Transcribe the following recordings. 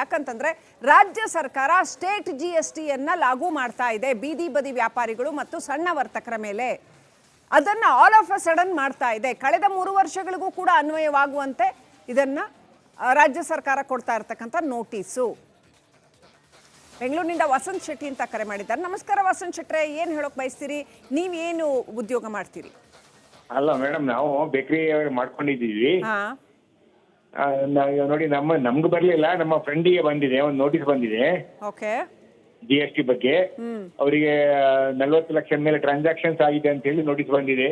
ಯಾಕಂತಂದ್ರೆ ರಾಜ್ಯ ಸರ್ಕಾರ ಸ್ಟೇಟ್ ಜಿಎಸ್ಟಿಯನ್ನ ಲಾಗು ಮಾಡ್ತಾ ಇದೆ ಬೀದಿ ಬದಿ ವ್ಯಾಪಾರಿಗಳು ಮತ್ತು ಸಣ್ಣ ವರ್ತಕರ ಮೇಲೆ. ಅದನ್ನ ಆಲ್ ಆಫ್ ಅ ಸಡನ್ ಮಾಡ್ತಾ ಇದೆ. ಕಳೆದ 3 ವರ್ಷಗಳಿಗೂ ಕೂಡ ಅನ್ವಯವಾಗುವಂತೆ ಇದನ್ನ ರಾಜ್ಯ ಸರ್ಕಾರ ಕೊಡ್ತಾ ಇರತಕ್ಕಂತ ನೋಟಿಸು. ಬೆಂಗಳೂರಿನಿಂದ ವಸಂತ್ ಶೆಟ್ಟಿ ಅಂತ ಕರೆ ಮಾಡಿದ್ದಾರೆ. ನಮಸ್ಕಾರ ವಸಂತ್ ಶೆಟ್ರೆ, ಏನು ಹೇಳೋಕೆ ಬಯಸ್ತೀರಿ? ನೀವೇನು ಉದ್ಯೋಗ ಮಾಡ್ತೀರಿ? ಅಲ್ಲ ಮೇಡಮ್, ನಾವು ಬೇಕರಿ ಮಾಡ್ಕೊಂಡಿದ್ದೀವಿ. ನೋಡಿ, ನಮ್ಗೆ ಬರ್ಲಿಲ್ಲ, ನಮ್ಮ ಫ್ರೆಂಡಿಗೆ ಬಂದಿದೆ, ಒಂದು ನೋಟಿಸ್ ಬಂದಿದೆ GST ಬಗ್ಗೆ. ಅವರಿಗೆ 40 ಲಕ್ಷ ಮೇಲೆ ಟ್ರಾನ್ಸಾಕ್ಷನ್ಸ್ ಆಗಿದೆ ಅಂತ ಹೇಳಿ ನೋಟಿಸ್ ಬಂದಿದೆ.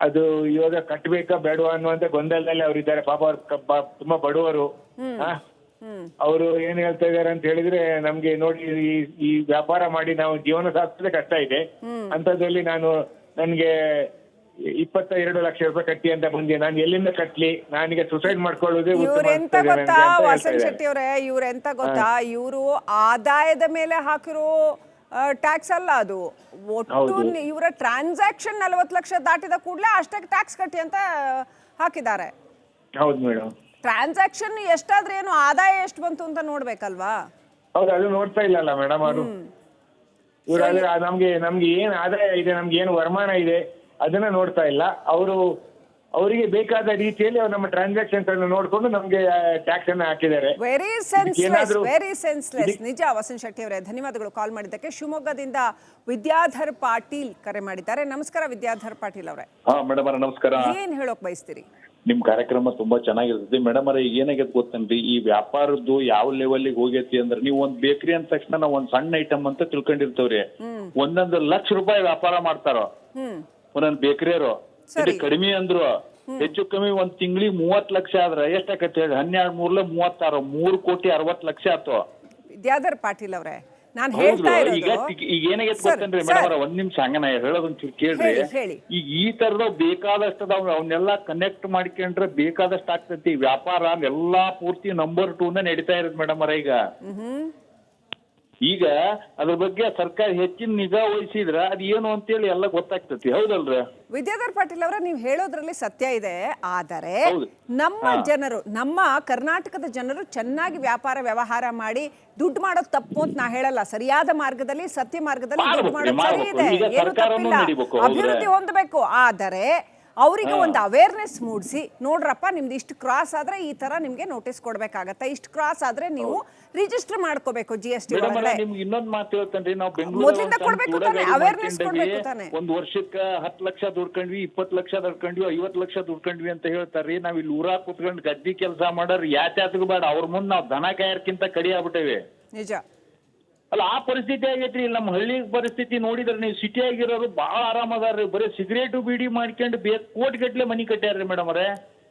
ಅದು ಇವಾಗ ಕಟ್ಟಬೇಕಾ ಬೇಡವಾ ಅನ್ನುವಂತ ಗೊಂದಲದಲ್ಲಿ ಅವರಿದ್ದಾರೆ. ಪಾಪ ಅವ್ರು ತುಂಬಾ ಬಡವರು. ಅವರು ಏನ್ ಹೇಳ್ತಾ ಇದಾರೆ ಅಂತ ಹೇಳಿದ್ರೆ, ನಮ್ಗೆ ನೋಡಿ ಈ ವ್ಯಾಪಾರ ಮಾಡಿ ನಾವು ಜೀವನ ಸಾಗಿಸೋದೇ ಕಷ್ಟ ಇದೆ. ಅಂತದ್ರಲ್ಲಿ ನನ್ಗೆ 22 ಲಕ್ಷ ರೂಪಾಯಿ ಕಟ್ಟಿ ಅಂತ ಬಂದೆ. ನಾನು ಎಲ್ಲಿಂದ ಕಟ್ಲಿ? ನಾನೀಗ ಸುಸೈಡ್ ಮಾಡ್ಕೊಳ್ಳೋದೇ ಇವ್ರೆಂತ ಗೊತ್ತಾ ವಸಂತ್ ಶೆಟ್ಟಿ ಅವರೇ, ಇವ್ರೆಂತ ಗೊತ್ತಾ, ಇವರು ಆದಾಯದ ಮೇಲೆ ಹಾಕಿರೋ ಟ್ಯಾಕ್ಸ್ ಅಲ್ಲ ಅದು. ಒಟ್ಟು ಇವರ ಟ್ರಾನ್ಸಾಕ್ಷನ್ 40 ಲಕ್ಷ ದಾಟಿದ ಕೂಡಲೇ ಅಷ್ಟೇ ಟ್ಯಾಕ್ಸ್ ಕಟ್ಟಿ ಅಂತ ಹಾಕಿದ್ದಾರೆ. ಹೌದು ಮೇಡಮ್, ಟ್ರಾನ್ಸಾಕ್ಷನ್ ಎಷ್ಟಾದ್ರೆ ಏನು, ಆದಾಯ ಎಷ್ಟು ಬಂತು ಅಂತ ನೋಡ್ಬೇಕಲ್ವಾ? ಹೌದು, ಅದು ನೋಡ್ತಾ ಇಲ್ಲಲ್ಲ ಮೇಡಮ್ ಅವರು. ಇವ್ರಾದ್ರೆ ನಮ್ಗೆ ಏನ್ ಆದಾಯ ಇದೆ, ನಮ್ಗೆ ಏನು ವರಮಾನ ಇದೆ ಅದನ್ನ ನೋಡ್ತಾ ಇಲ್ಲ ಅವರು. ಅವರಿಗೆ ಬೇಕಾದ ರೀತಿಯಲ್ಲಿ ನಮ್ಮ ಟ್ರಾನ್ಸಾಕ್ಷನ್ಸ್ ಅನ್ನು ನೋಡ್ಕೊಂಡು ನಮ್ಗೆ ಟ್ಯಾಕ್ಸ್ ಅನ್ನು ಹಾಕಿದ್ದಾರೆ. ವೆರಿ ಸೆನ್ಸ್ಲೆಸ್ ನಿಜ. ವಸಂತ್ ಶೆಟ್ಟಿ ಅವರೇ, ಧನ್ಯವಾದಗಳು ಕಾಲ್ ಮಾಡಿದ್ದಕ್ಕೆ. ಶಿವಮೊಗ್ಗದಿಂದ ವಿದ್ಯಾಧರ್ ಪಾಟೀಲ್ ಕರೆ ಮಾಡಿದ್ದಾರೆ. ನಮಸ್ಕಾರ ವಿದ್ಯಾಧರ್ ಪಾಟೀಲ್ ಅವರೇ. ಮೇಡಮ್ ನಮಸ್ಕಾರ. ಏನ್ ಹೇಳೋಕ್ ಬಯಸ್ತೀರಿ? ನಿಮ್ ಕಾರ್ಯಕ್ರಮ ತುಂಬಾ ಚೆನ್ನಾಗಿರ್ತದೆ ಮೇಡಮ್ ಅವ್ರೆ. ಈಗ ಏನಾಗೈತೆ ಗೊತ್ತೇನ್ರಿ, ಈ ವ್ಯಾಪಾರದ್ದು ಯಾವ ಲೆವೆಲ್ಗೆ ಹೋಗೈತಿ ಅಂದ್ರೆ, ನೀವು ಒಂದ್ ಬೇಕರಿ ಅಂದ ತಕ್ಷಣ ನಾವ್ ಒಂದ್ ಸಣ್ಣ ಐಟಮ್ ಅಂತ ತಿಳ್ಕೊಂಡಿರ್ತೇವ್ರಿ. 1 ಲಕ್ಷ ರೂಪಾಯಿ ವ್ಯಾಪಾರ ಮಾಡ್ತಾರ ಒಂದೊಂದ್ ಬೇಕರಿಯರು. ಕಡಿಮೆ ಅಂದ್ರು ಹೆಚ್ಚು ಕಮ್ಮಿ ಒಂದ್ ತಿಂಗಳಿಗೆ 30 ಲಕ್ಷ ಆದ್ರ ಎಷ್ಟಾಕತ್ತೆ? 12 3 36 3 ಕೋಟಿ 60 ಲಕ್ಷ ಆಯ್ತು. ವಿದ್ಯಾಧರ್ ಪಾಟೀಲ್ ಅವರೇ, ನಾನು ಹೇಳ್ತಾ ಇರೋದು ಈಗ ಏನಾಗೈತೆ ಗೊತ್ತೇನ್ರಿ ಮೇಡಮ್ ಅವ್ರ, ಒಂದ್ ನಿಮಿಷ ಹಂಗನ ಹೇಳೋದೊಂಚೂರು ಕೇಳ್ರಿ. ಈಗ ಈ ತರದ ಬೇಕಾದಷ್ಟು ಅವನ್ನೆಲ್ಲಾ ಕನೆಕ್ಟ್ ಮಾಡ್ಕೊಂಡ್ರೆ ಬೇಕಾದಷ್ಟು ಆಗ್ತೈತಿ. ವ್ಯಾಪಾರ ಎಲ್ಲಾ ಪೂರ್ತಿ ನಂಬರ್ 2 ನಡೀತಾ ಇರೋದು ಮೇಡಮ್ ಅವ್ರ. ಈಗ ಅದ್ರ ಬಗ್ಗೆ ಸರ್ಕಾರ ಹೆಚ್ಚಿನ ನಿಗಾ ವಹಿಸಿದ್ರ ಅದ್ ಏನು ಅಂತೇಳಿ ಎಲ್ಲ ಗೊತ್ತಾಗ್ತತಿ. ಹೌದಲ್ರಿ ವಿದ್ಯಾಧರ್ ಪಾಟೀಲ್ ಅವರ, ನೀವು ಹೇಳೋದ್ರಲ್ಲಿ ಸತ್ಯ ಇದೆ. ಆದರೆ ನಮ್ಮ ಜನರು, ನಮ್ಮ ಕರ್ನಾಟಕದ ಜನರು ಚೆನ್ನಾಗಿ ವ್ಯಾಪಾರ ವ್ಯವಹಾರ ಮಾಡಿ ದುಡ್ಡು ಮಾಡೋದು ತಪ್ಪು ಅಂತ ನಾ ಹೇಳಲ್ಲ. ಸರಿಯಾದ ಮಾರ್ಗದಲ್ಲಿ, ಸತ್ಯ ಮಾರ್ಗದಲ್ಲಿ ದುಡ್ಡು ಮಾಡೋದು ಸರಿ ಇದೆ, ಏನು ತಪ್ಪಿಲ್ಲ, ಅಭಿವೃದ್ಧಿ ಹೊಂದಬೇಕು. ಆದರೆ ಅವರಿಗೆ ಒಂದು ಅವೇರ್ನೆಸ್ ಮೂಡಿಸಿ, ನೋಡ್ರಪ್ಪ ನಿಮ್ದು ಇಷ್ಟು ಕ್ರಾಸ್ ಆದ್ರೆ ಈ ತರ ನಿಮ್ಗೆ ನೋಟಿಸ್ ಕೊಡ್ಬೇಕಾಗತ್ತೆ, ಇಷ್ಟು ಕ್ರಾಸ್ ಆದ್ರೆ ನೀವು ರಿಜಿಸ್ಟರ್ ಮಾಡ್ಕೋಬೇಕು GST ಒಳಗಡೆ. ಇನ್ನೊಂದ್ ಮಾತು ಹೇಳ್ತೇನ್ರಿ, ನಾವು ಮೊದಲಿಂದ ಕೊಡ್ಬೇಕು ತಾನೆ, ಅವೇರ್ನೆಸ್ ಕೊಡ್ಬೇಕು ತಾನೆ. ಒಂದ್ ವರ್ಷಕ್ಕೆ 10 ಲಕ್ಷ ದುಡ್ಕೊಂಡ್ವಿ, 20 ಲಕ್ಷ ದುಡ್ಕೊಂಡ್ವಿ, 50 ಲಕ್ಷ ದುಡ್ಕೊಂಡ್ವಿ ಅಂತ ಹೇಳ್ತಾರ್ರಿ. ನಾವ್ ಇಲ್ಲಿ ಊರಾಗ ಕುತ್ಕೊಂಡ್ ಗದ್ದಿ ಕೆಲಸ ಮಾಡೋರು ಯಾತ್ಯಾತಗೂ ಬೇಡ, ಅವ್ರ ಮುಂದ್ ನಾವ್ ದನ ಕಾಯರ್ಕಿಂತ ಕಡಿ ಆಗ್ಬಿಟ್ಟೇವಿ. ನಿಜ ಅಲ್ಲ, ಆ ಪರಿಸ್ಥಿತಿ ಆಗೈತ್ರಿ. ನಮ್ಮ ಹಳ್ಳಿ ಪರಿಸ್ಥಿತಿ ನೋಡಿದ್ರೆ, ನೀವು ಸಿಟಿ ಆಗಿರೋರು ಬಹಳ ಆರಾಮ ಅದಾರ್ರಿ. ಬರೀ ಸಿಗರೇಟು ಬೀಡಿ ಮಾಡ್ಕೊಂಡು ಕೋಟಿಗಟ್ಲೆ ಮನಿ ಕಟ್ಟ್ಯಾರ್ರಿ ಮೇಡಮ್ ಅವರೇ.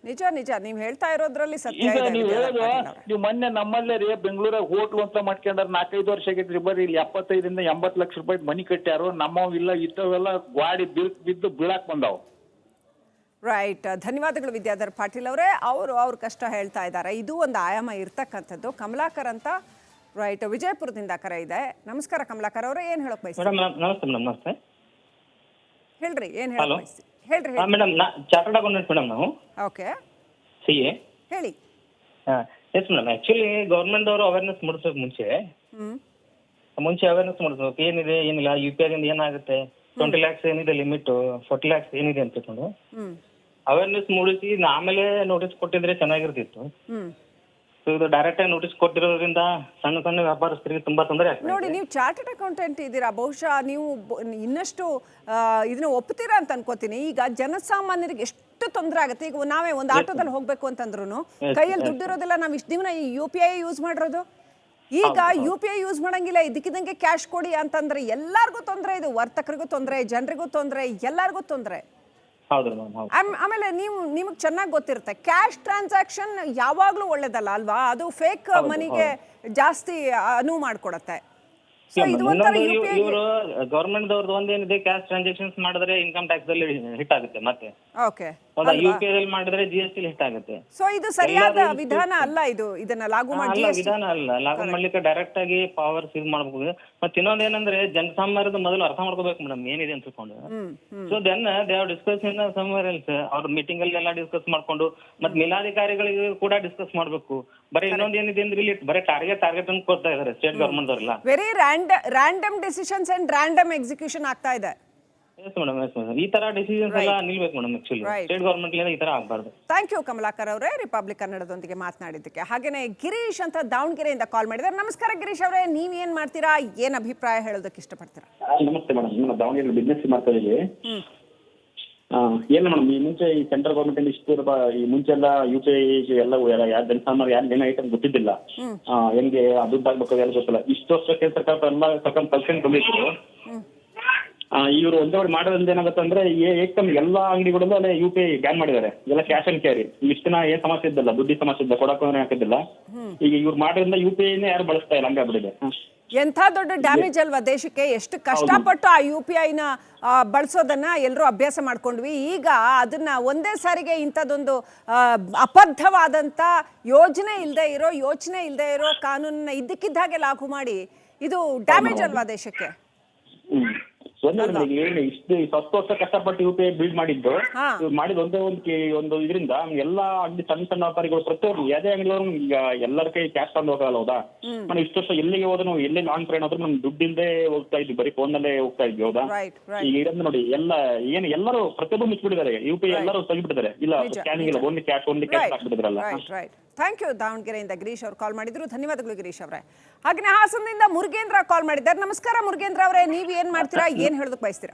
ನಿಜ ನಿಜ, ನೀವ್ ಹೇಳ್ತಾ ಇರೋದ್ರಲ್ಲಿ ಸತ್ಯ ಇದೆ. ನೀವು ಹೇಳೋದು, ನೀವು ಮೊನ್ನೆ ನಮ್ಮಲ್ಲೇ ರೀ ಬೆಂಗಳೂರಾಗ ಹೋಟ್ಲು ಅಂತ ಮಾಡ್ಕೊಂಡ್ರ 4-5 ವರ್ಷ ಆಗೈತ್ರಿ. ಬರೀ ಇಲ್ಲಿ 75 ರಿಂದ 80 ಲಕ್ಷ ರೂಪಾಯಿ ಮನಿ ಕಟ್ಟ್ಯಾರು. ನಮ್ಮವಿಲ್ಲ ಇತ್ತವೆಲ್ಲ ಗಾಡಿ ಬಿದ್ದು ಬೀಳಾಕ್ ಬಂದಾವ್. ರೈಟ್, ಧನ್ಯವಾದಗಳು ವಿದ್ಯಾಧರ್ ಪಾಟೀಲ್ ಅವರೇ. ಅವ್ರ ಕಷ್ಟ ಹೇಳ್ತಾ ಇದ್ದಾರೆ. ಇದು ಒಂದು ಆಯಾಮ ಇರ್ತಕ್ಕಂಥದ್ದು. ಕಮಲಾಕರ್ ಅಂತ ರೈಟ್, ವಿಜಯಪುರದಿಂದ ಕರೆ ಇದೆ. ನಮಸ್ಕಾರ ಕಮಲಾಕರ್ ಅವರೇ, ಏನ್ ಹೇಳಕ್ ಬಯಸ್ತೀರಿ? ನಮಸ್ತೆ. ಹೇಳ್ರಿ, ಏನ್ ಹೇಳಕ್ ಬಯಸ್ತೀರಿ? ಹೇಳ್ರಿ ಮೇಡಮ್. ಚಾರ್ಟರ್ಡ್ ಅಕೌಂಟೆಂಟ್ ಮೇಡಮ್ ನಾವು. ಓಕೆ, CA ಹೇಳಿ. ಎಸ್ ಮೇಡಮ್, ಆಕ್ಚುಲಿ ಗೌರ್ಮೆಂಟ್ ಅವರು ಅವೇರ್ನೆಸ್ ಮೂಡಿಸೋಕೆ ಮುಂಚೆ ಅವೇರ್ನೆಸ್ ಮೂಡಿಸ್ಬೇಕು. ಏನಿದೆ ಏನಿಲ್ಲ, UPI ದಿಂದ ಏನಾಗುತ್ತೆ, 20 lakhs ಏನಿದೆ ಲಿಮಿಟ್, 40 lakhs ಏನಿದೆ ಅಂತ ತಿಳ್ಕೊಂಡು ಅವೇರ್ನೆಸ್ ಮೂಡಿಸಿ ಆಮೇಲೆ ನೋಟಿಸ್ ಕೊಟ್ಟಿದ್ರೆ ಚೆನ್ನಾಗಿರ್ತಿತ್ತು. ಇದು ಡೈರೆಕ್ಟ್ ಆಗಿ ನೋಟಿಸ್ ಕೊಟ್ಟಿರೋದ್ರಿಂದ ಸಣ್ಣ ಸಣ್ಣ ವ್ಯಾಪಾರಸ್ಥರಿಗೆ ತುಂಬಾ ತೊಂದರೆ ಆಗ್ತದೆ. ನೋಡಿ, ನೀವು ಚಾರ್ಟರ್ಡ್ ಅಕೌಂಟೆಂಟ್ ಇದ್ದೀರಾ, ಬಹುಶಃ ನೀವು ಇನ್ನಷ್ಟು ಇದನ್ನ ಒಪ್ತೀರಾ ಅಂತ ಅನ್ಕೋತೀನಿ. ಈಗ ಜನಸಾಮಾನ್ಯರಿಗೆ ಎಷ್ಟು ತೊಂದರೆ ಆಗುತ್ತೆ. ಈಗ ನಾವೇ ಒಂದು ಆಟೋದಲ್ಲಿ ಹೋಗ್ಬೇಕು ಅಂತಂದ್ರು ಕೈಯಲ್ಲಿ ದುಡ್ಡು ಇರೋದಿಲ್ಲ, ನಾವು ಇಷ್ಟು ದಿನ ಈ UPI ಯೂಸ್ ಮಾಡಿರೋದು. ಈಗ UPI ಯೂಸ್ ಮಾಡಂಗಿಲ್ಲ, ಇದಕ್ಕಿದಂಗೆ ಕ್ಯಾಶ್ ಕೊಡಿ ಅಂತಂದ್ರೆ ಎಲ್ಲಾರ್ಗೂ ತೊಂದರೆ. ಇದು ವರ್ತಕರಿಗೂ ತೊಂದರೆ, ಜನರಿಗೂ ತೊಂದರೆ, ಎಲ್ಲಾರ್ಗೂ ತೊಂದರೆ. ಆಮೇಲೆ ನಿಮಗೆ ಚೆನ್ನಾಗಿ ಗೊತ್ತಿರುತ್ತೆ, ಕ್ಯಾಶ್ ಟ್ರಾನ್ಸಾಕ್ಷನ್ ಯಾವಾಗ್ಲೂ ಒಳ್ಳೇದಲ್ಲ ಅಲ್ವಾ? ಅದು ಫೇಕ್ ಮನಿಗೆ ಜಾಸ್ತಿ ಅನುವು ಮಾಡ್ಕೊಡತ್ತೆ. ಇವರು ಗವರ್ಮೆಂಟ್ ದವ್ರದ್ದು ಒಂದೇನಿದೆ, ಕ್ಯಾಶ್ ಟ್ರಾನ್ಸಾಕ್ಷನ್ಸ್ ಮಾಡಿದ್ರೆ ಇನ್ಕಮ್ ಟ್ಯಾಕ್ಸ್ ಅಲ್ಲಿ ಹಿಟ್ ಆಗುತ್ತೆ. ಮತ್ತೆ UPI ಅಲ್ಲಿ ಮಾಡಿದ್ರೆ GST ಹಿಟ್ ಆಗುತ್ತೆ. ಸೊ ಇದು ಸರಿಯಾದ ವಿಧಾನ ಅಲ್ಲ. ಇದನ್ನ ಲಾಗು ವಿಧಾನ ಅಲ್ಲ. ಲಾಗು ಮಾಡ್ಲಿಕ್ಕೆ ಡೈರೆಕ್ಟ್ ಆಗಿ ಪವರ್ಸ್ ಯೂಸ್ ಮಾಡಬಹುದು. ಮತ್ತೆ ಇನ್ನೊಂದೇನಂದ್ರೆ ಜನಸಾಮಾನ್ಯರದ ಮೊದಲು ಅರ್ಥ ಮಾಡ್ಕೋಬೇಕು ಮೇಡಮ್ ಏನಿದೆ ಅಂತ ತಿಳ್ಕೊಂಡು. So then they are discuss in somewhere else. ಅವ್ರ ಮೀಟಿಂಗ್ ಅಲ್ಲಿ ಎಲ್ಲ ಡಿಸ್ಕಸ್ ಮಾಡ್ಕೊಂಡು, ಮತ್ತೆ ಮೇಲಾಧಿಕಾರಿಗಳಿಗೆ ಕೂಡ ಡಿಸ್ಕಸ್ ಮಾಡ್ಬೇಕು. ಬರೀ ಇನ್ನೊಂದು ಏನಿದೆ ಅಂದ್ರೆ ಇಲ್ಲಿ ಬರೀ ಟಾರ್ಗೆಟ್ ಅನ್ನು ಕೊಡ್ತಾ ಇದಾರೆ ಸ್ಟೇಟ್ ಗವರ್ಮೆಂಟ್ ಅವರೆಲ್ಲ. Very random decisions and random execution ಆಗ್ತಾ ಇದೆ. ಎಸ್ ಮೇಡಮ್ ಈ ತರ ಡಿಸಿಷನ್ಸ್ ಎಲ್ಲ ನಿಲ್ಬೇಕು ಮೇಡಮ್. ಆಕ್ಚುಲಿ ಸ್ಟೇಟ್ ಗವರ್ಮೆಂಟ್ ಈ ತರ ಆಗಬಾರ್ದು. ಥ್ಯಾಂಕ್ ಯು ಕಮಲಾಕರ್ ಅವರೇ ರಿಪಬ್ಲಿಕ್ ಕನ್ನಡದೊಂದಿಗೆ ಮಾತನಾಡಿದ್ದಕ್ಕೆ. ಹಾಗೇನೆ ಗಿರೀಶ್ ಅಂತ ದಾವಣಗೆರೆಯಿಂದ ಕಾಲ್ ಮಾಡಿದ್ದಾರೆ. ನಮಸ್ಕಾರ ಗಿರೀಶ್ ಅವರೇ, ನೀವೇನ್ ಮಾಡ್ತೀರಾ, ಏನ್ ಅಭಿಪ್ರಾಯ ಹೇಳೋದಕ್ಕೆ ಇಷ್ಟಪಡ್ತೀರಾ? ನಮಸ್ತೆ ಮೇಡಮ್, ನಾನು ದಾವಣಗೆರೆ ಬಿಸ್ನೆಸ್ ಮಾಡ್ತಾ ಇದ್ದೀವಿ. ಏನು ಮೇಡಮ್, ಈ ಮುಂಚೆ ಈ ಸೆಂಟ್ರಲ್ ಗವರ್ಮೆಂಟ್ ಅಲ್ಲಿ ಇಷ್ಟು ಈ ಮುಂಚೆ ಎಲ್ಲ UPI ಎಲ್ಲ ಯಾರು ಜನಸಾಮಾನ್ಯರು ಯಾರು ಏನೇ ಐಟಮ್ ಗೊತ್ತಿದ್ದಿಲ್ಲ, ಹೆಂಗೆ ದುಡ್ಡು ಆಗ್ಬೇಕು ಎಲ್ಲ ಗೊತ್ತಿಲ್ಲ. ಇಷ್ಟು ವರ್ಷಕ್ಕೆ ಸರ್ಕಾರ ಎಲ್ಲ ಸರ್ಕಾರ ಕಲ್ಸ್ಕೊಂಡು ಬಂದಿದ್ರು. ಇವರು ಒಂದೇ ಮಾಡೋದ್ರಿಂದ ಏನಾಗುತ್ತೆ ಅಂದ್ರೆ ಏಕದಮ್ ಎಲ್ಲಾ ಅಂಗಡಿಗಳಲ್ಲೂ ಅಲ್ಲೇ UPI ಬ್ಯಾನ್ ಮಾಡಿದ್ದಾರೆ. ಎಲ್ಲ ಕ್ಯಾಶ್ ಅಂಡ್ ಕ್ಯಾರಿ. ಇಷ್ಟು ದಿನ ಏನ್ ಸಮಸ್ಯೆ ಇದ್ದಲ್ಲ, ದುಡ್ಡಿನ ಸಮಸ್ಯೆ ಇದ್ದ ಕೊಡಕ್ಕೆ ಹಾಕಿದ್ದಿಲ್ಲ. ಈಗ ಇವ್ರು ಮಾಡೋದ್ರಿಂದ UPI-ನೇ ಯಾರು ಬಳಸ್ತಾ ಇಲ್ಲ, ಹಂಗಾಗ್ಬಿಟ್ಟಿದೆ. ಎಂಥ ದೊಡ್ಡ ಡ್ಯಾಮೇಜ್ ಅಲ್ವಾ ದೇಶಕ್ಕೆ. ಎಷ್ಟು ಕಷ್ಟಪಟ್ಟು ಆ UPI-ನ ಬಳಸೋದನ್ನ ಎಲ್ಲರೂ ಅಭ್ಯಾಸ ಮಾಡ್ಕೊಂಡ್ವಿ. ಈಗ ಅದನ್ನ ಒಂದೇ ಸಾರಿಗೆ ಇಂಥದ್ದೊಂದು ಅಬದ್ಧವಾದಂಥ ಯೋಚನೆ ಇಲ್ಲದೆ ಇರೋ ಕಾನೂನನ್ನ ಇದ್ದಕ್ಕಿದ್ದ ಹಾಗೆ ಲಾಗು ಮಾಡಿ ಇದು ಡ್ಯಾಮೇಜ್ ಅಲ್ವಾ ದೇಶಕ್ಕೆ? ಏನು ಇಷ್ಟು 10 ವರ್ಷ ಕಷ್ಟಪಟ್ಟು UPI ಬಿಲ್ಡ್ ಮಾಡಿದ್ದು, ಮಾಡಿದ ಒಂದು ಇದರಿಂದ ಎಲ್ಲಾ ಅಂಗಡಿ ಸಣ್ಣ ವ್ಯಾಪಾರಿಗಳು ಪ್ರತಿಯೊಬ್ಬರು ಯಾವುದೇ ಅಂಗಡಿಯವರು ಈಗ ಎಲ್ಲರ ಕೈ ಕ್ಯಾಶ್ ತಂದು ಹೋಗಲ್ಲ. ಹೌದಾ, ನಾನು ಇಷ್ಟು ವರ್ಷ ಎಲ್ಲಿಗೆ ಹೋದ್ರು ಎಲ್ಲಿ ಲಾಂಗ್ ಟ್ರೈನ್ ಆದ್ರೂ ನಮ್ ದುಡ್ಡಿಲ್ದೆ ಹೋಗ್ತಾ ಇದ್ವಿ, ಬರೀ ಫೋನ್ ನಲ್ಲೇ ಹೋಗ್ತಾ ಇದ್ವಿ. ಹೌದಾ, ಈಗ ಇರೋದು ನೋಡಿ ಎಲ್ಲರೂ ಪ್ರತಿಯೊಬ್ಬರು ಮುಚ್ಚಿಬಿಟ್ಟಿದ್ದಾರೆ UPI, ಎಲ್ಲರೂ ತೆಗಿಬಿಟ್ಟಿದ್ದಾರೆ. ಇಲ್ಲ ಸ್ಕ್ಯಾನಿಂಗ್ ಇಲ್ಲ, ಓನ್ಲಿ ಕ್ಯಾಶ್ ಹಾಕ್ಬಿಟ್ಟಿದ್ರಲ್ಲ. Thank you. ದಾವಣಗೆರೆಯಿಂದ ಗಿರೀಶ್ ಅವರು ಕಾಲ್ ಮಾಡಿದ್ರು. ಧನ್ಯವಾದಗಳು ಗಿರೀಶ್ ಅವರೇ. ಹಾಗೆ ಹಾಸನದಿಂದ ಮುರುಗೇಂದ್ರ ಕಾಲ್ ಮಾಡಿದ್ದಾರೆ. ನಮಸ್ಕಾರ ಮುರುಗೇಂದ್ರ ಅವರೇ, ನೀವ್ ಏನ್ ಮಾಡ್ತೀರಾ, ಏನ್ ಹೇಳೋದಕ್ಕೆ ಬಯಸ್ತೀರಾ?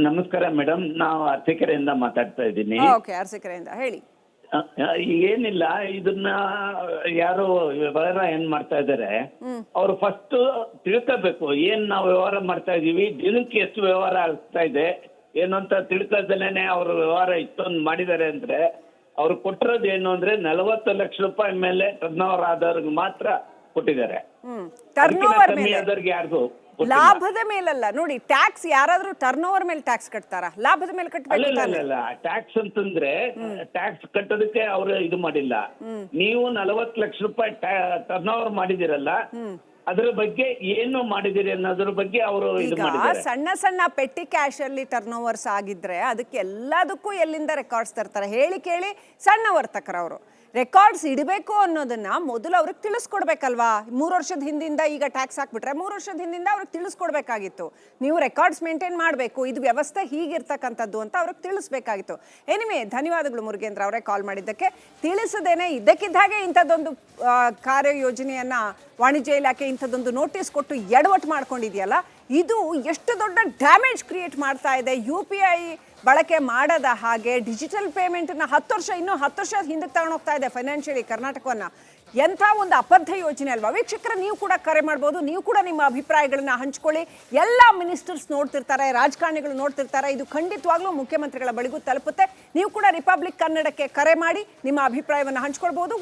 ನಮಸ್ಕಾರ ಮೇಡಮ್, ನಾವು ಅರಸೀಕೆರೆಯಿಂದ ಮಾತಾಡ್ತಾ ಇದ್ದೀನಿ. ಓಕೆ, ಅರಸೀಕೆರೆಯಿಂದ ಹೇಳಿ. ಏನಿಲ್ಲ, ಇದನ್ನ ಯಾರು ವ್ಯವಹಾರ ಏನ್ ಮಾಡ್ತಾ ಇದಾರೆ ಅವ್ರು ಫಸ್ಟ್ ತಿಳ್ಕೋಬೇಕು. ಏನ್ ನಾವು ವ್ಯವಹಾರ ಮಾಡ್ತಾ ಇದೀವಿ, ದಿನಕ್ಕೆ ಎಷ್ಟು ವ್ಯವಹಾರ ಆಗ್ತಾ ಇದೆ ಏನು ಅಂತ ತಿಳ್ಕೊಳ್ದೇನೆ ಅವ್ರ ವ್ಯವಹಾರ ಇಷ್ಟೊಂದು ಮಾಡಿದ್ದಾರೆ ಅಂದ್ರೆ, ಅವ್ರು ಕೊಟ್ಟಿರೋದು ಏನು ಅಂದ್ರೆ 40 ಲಕ್ಷ ರೂಪಾಯಿ ಮೇಲೆ ಟರ್ನ್ ಓವರ್ ಆದವ್ರಿಗೆ ಮಾತ್ರ ಕೊಟ್ಟಿದ್ದಾರೆ. ಯಾರಿಗೂ ಲಾಭದ ಮೇಲಲ್ಲ ನೋಡಿ, ಟ್ಯಾಕ್ಸ್ ಯಾರಾದ್ರೂ ಟರ್ನ್ ಓವರ್ ಮೇಲೆ ಟ್ಯಾಕ್ಸ್ ಕಟ್ತಾರ, ಲಾಭದ ಮೇಲೆ ಕಟ್ಟಬೇಕು. ಟ್ಯಾಕ್ಸ್ ಅಂತಂದ್ರೆ ಟ್ಯಾಕ್ಸ್ ಕಟ್ಟೋದಕ್ಕೆ ಅವರು ಇದು ಮಾಡಿಲ್ಲ. ನೀವು 40 ಲಕ್ಷ ರೂಪಾಯಿ ಟರ್ನ್ ಓವರ್ ಮಾಡಿದಿರಲ್ಲ, ಅದರ ಬಗ್ಗೆ ಏನು ಮಾಡಿದಿರಿ ಅನ್ನೋದ್ರ ಬಗ್ಗೆ ಅವರು ಇದು ಮಾಡಿದ್ದಾರೆ. ಸಣ್ಣ ಸಣ್ಣ ಪೆಟ್ಟಿ ಕ್ಯಾಶ್ ಅಲ್ಲಿ ಟರ್ನ್ ಓವರ್ಸ್ ಆಗಿದ್ರೆ ಅದಕ್ಕೆ ಎಲ್ಲದಕ್ಕೂ ಎಲ್ಲಿಂದ ರೆಕಾರ್ಡ್ಸ್ ತರ್ತಾರೆ ಹೇಳಿ ಕೇಳಿ. ಸಣ್ಣ ವರ್ತಕರು ಅವರು ರೆಕಾರ್ಡ್ಸ್ ಇಡಬೇಕು ಅನ್ನೋದನ್ನ ಮೊದಲು ಅವ್ರಿಗೆ ತಿಳಿಸ್ಕೊಡ್ಬೇಕಲ್ವಾ. 3 ವರ್ಷದ ಹಿಂದಿಂದ ಈಗ ಟ್ಯಾಕ್ಸ್ ಹಾಕ್ಬಿಟ್ರೆ 3 ವರ್ಷದ ಹಿಂದಿಂದ ಅವ್ರಿಗೆ ತಿಳಿಸ್ಕೊಡ್ಬೇಕಾಗಿತ್ತು. ನೀವು ರೆಕಾರ್ಡ್ಸ್ ಮೇಂಟೈನ್ ಮಾಡಬೇಕು, ಇದು ವ್ಯವಸ್ಥೆ ಹೀಗಿರ್ತಕ್ಕಂಥದ್ದು ಅಂತ ಅವ್ರಿಗೆ ತಿಳಿಸ್ಬೇಕಾಗಿತ್ತು. ಎನಿವೆ, ಧನ್ಯವಾದಗಳು ಮುರುಗೇಂದ್ರ ಅವರೇ ಕಾಲ್ ಮಾಡಿದ್ದಕ್ಕೆ. ತಿಳಿಸದೇನೆ ಇದ್ದಕ್ಕಿದ್ದ ಹಾಗೆ ಇಂಥದ್ದೊಂದು ಕಾರ್ಯಯೋಜನೆಯನ್ನ ವಾಣಿಜ್ಯ ಇಲಾಖೆ ಇಂಥದ್ದೊಂದು ನೋಟಿಸ್ ಕೊಟ್ಟು ಎಡವಟ್ಟು ಮಾಡ್ಕೊಂಡಿದೆಯಲ್ಲ, ಇದು ಎಷ್ಟು ದೊಡ್ಡ ಡ್ಯಾಮೇಜ್ ಕ್ರಿಯೇಟ್ ಮಾಡ್ತಾ ಇದೆ. UPI ಬಳಕೆ ಮಾಡದ ಹಾಗೆ ಡಿಜಿಟಲ್ ಪೇಮೆಂಟ್ನ 10 ವರ್ಷ ಹಿಂದಕ್ಕೆ ತಗೊಂಡು ಹೋಗ್ತಾ ಇದೆ ಫೈನಾನ್ಷಿಯಲಿ ಕರ್ನಾಟಕವನ್ನ. ಎಂಥ ಒಂದು ಅಬದ್ಧ ಯೋಜನೆ ಅಲ್ವಾ. ವೀಕ್ಷಕರ, ನೀವು ಕೂಡ ಕರೆ ಮಾಡ್ಬೋದು, ನೀವು ಕೂಡ ನಿಮ್ಮ ಅಭಿಪ್ರಾಯಗಳನ್ನ ಹಂಚ್ಕೊಳ್ಳಿ. ಎಲ್ಲ ಮಿನಿಸ್ಟರ್ಸ್ ನೋಡ್ತಿರ್ತಾರೆ, ರಾಜಕಾರಣಿಗಳು ನೋಡ್ತಿರ್ತಾರೆ. ಇದು ಖಂಡಿತವಾಗ್ಲೂ ಮುಖ್ಯಮಂತ್ರಿಗಳ ಬಳಿಗೂ ತಲುಪುತ್ತೆ. ನೀವು ಕೂಡ ರಿಪಬ್ಲಿಕ್ ಕನ್ನಡಕ್ಕೆ ಕರೆ ಮಾಡಿ ನಿಮ್ಮ ಅಭಿಪ್ರಾಯವನ್ನು ಹಂಚ್ಕೊಳ್ಬೋದು.